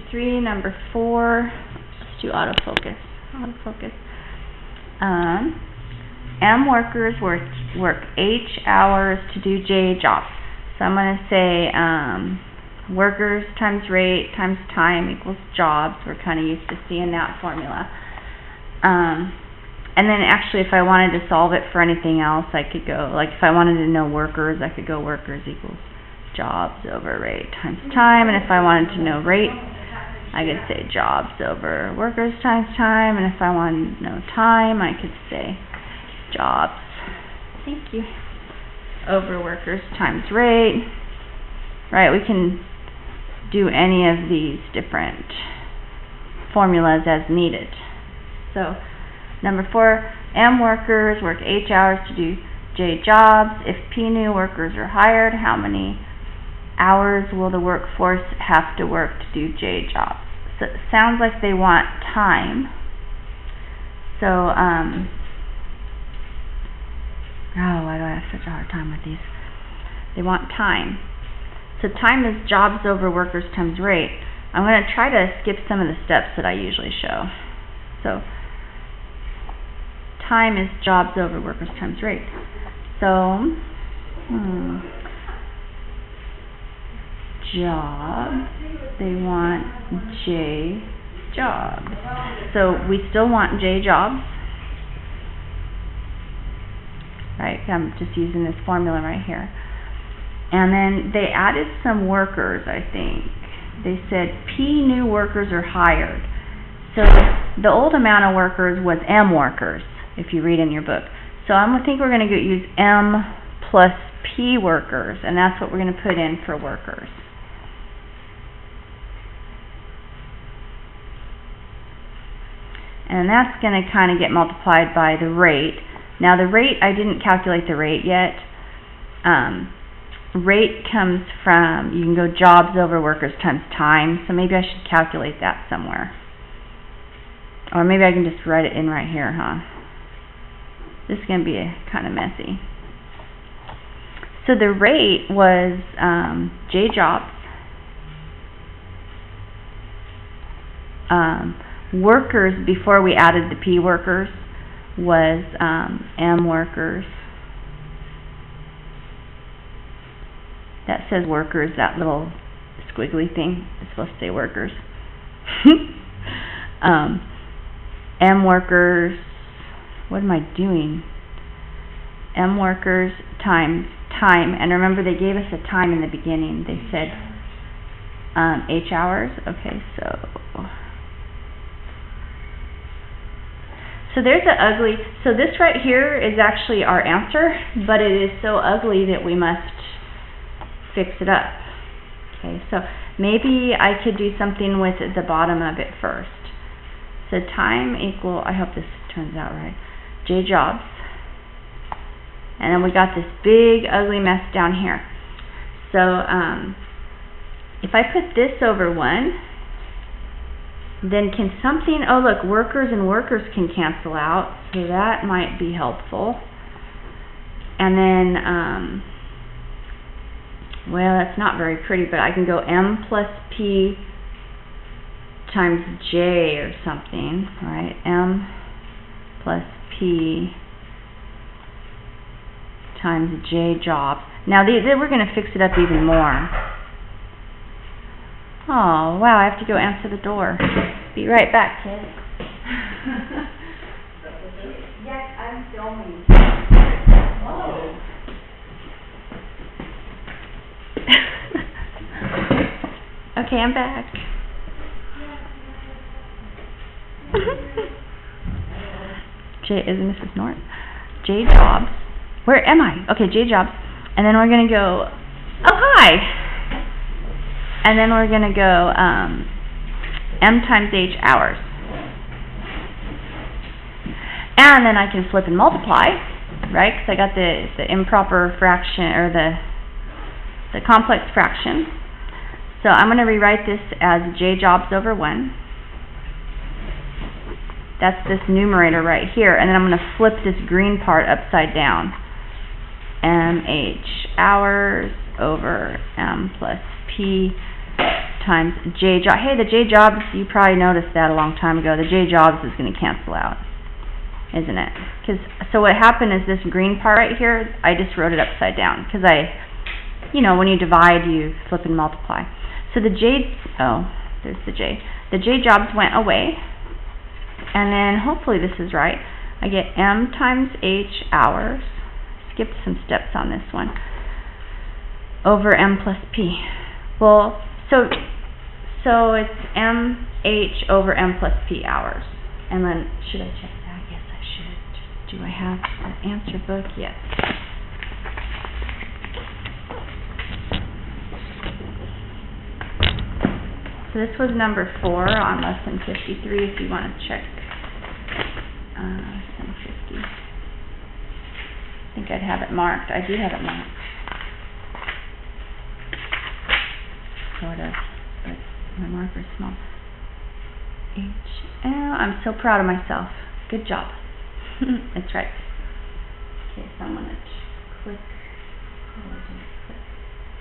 3, number 4. Let's do autofocus. M workers work H hours to do J jobs. So I'm going to say workers times rate times time equals jobs. We're kind of used to seeing that formula. And then actually if I wanted to solve it for anything else, I could go, like if I wanted to know workers, I could go workers equals jobs over rate times time. And if I wanted to know rate, I could say jobs over workers times time. And if I wanted to know time, I could say jobs, thank you, over workers times rate. Right, we can do any of these different formulas as needed. So number 4, M workers work H hours to do J jobs. If P new workers are hired, how many hours will the workforce have to work to do J jobs? So it sounds like they want time. So, why do I have such a hard time with these? They want time. So time is jobs over workers times rate. I'm going to try to skip some of the steps that I usually show. So, time is jobs over workers times rate. So, jobs, they want J jobs. So we still want J jobs. Right, I'm just using this formula right here. And then they added some workers, I think. They said P new workers are hired. So the old amount of workers was M workers, if you read in your book. So I think we're going to use M plus P workers, and that's what we're going to put in for workers. And that's going to kind of get multiplied by the rate. Now the rate, I didn't calculate the rate yet. Rate comes from, you can go jobs over workers times time, so maybe I should calculate that somewhere. Or maybe I can just write it in right here, huh? This is going to be kind of messy. So the rate was J jobs. Workers, before we added the P workers, was M workers. That says workers, that little squiggly thing is supposed to say workers. M workers, what am I doing? M workers times time, and remember they gave us a time in the beginning. They said H hours. Okay, so there's an ugly, so this right here is actually our answer, but it is so ugly that we must fix it up. Okay, so maybe I could do something with the bottom of it first. So time equal, I hope this turns out right, J jobs. And then we got this big ugly mess down here. So if I put this over 1, then can something, oh look, workers and workers can cancel out, so that might be helpful. And then, well, that's not very pretty, but I can go M plus P times J or something, right? M plus P times J jobs. Now, we're going to fix it up even more. Oh, wow, I have to go answer the door. Be right back, kids. Yes, I'm filming. Oh. Okay, I'm back. J is Mrs. Norton. J jobs. Where am I? Okay, J jobs. And then we're going to go, oh, hi. And then we're going to go M times H hours. And then I can flip and multiply, right? Because I got the improper fraction, or the complex fraction. So I'm going to rewrite this as J jobs over 1. That's this numerator right here. And then I'm going to flip this green part upside down. MH hours over M plus P times J job. Hey, the J jobs, you probably noticed that a long time ago. The J jobs is going to cancel out, isn't it? So what happened is this green part right here, I just wrote it upside down because when you divide, you flip and multiply. So the J, there's the J. The J jobs went away, and then hopefully this is right. I get M times H hours. Skipped some steps on this one. Over M plus P. Well, so it's MH over M plus P hours. And then, should I check that? Yes, I should. Do I have the answer book? Yes. So this was number 4 on lesson 53 if you want to check lesson 50. I think I'd have it marked. I do have it marked. Sort of, but my marker's small. I'm so proud of myself. Good job. That's right. Okay, so I'm going to click.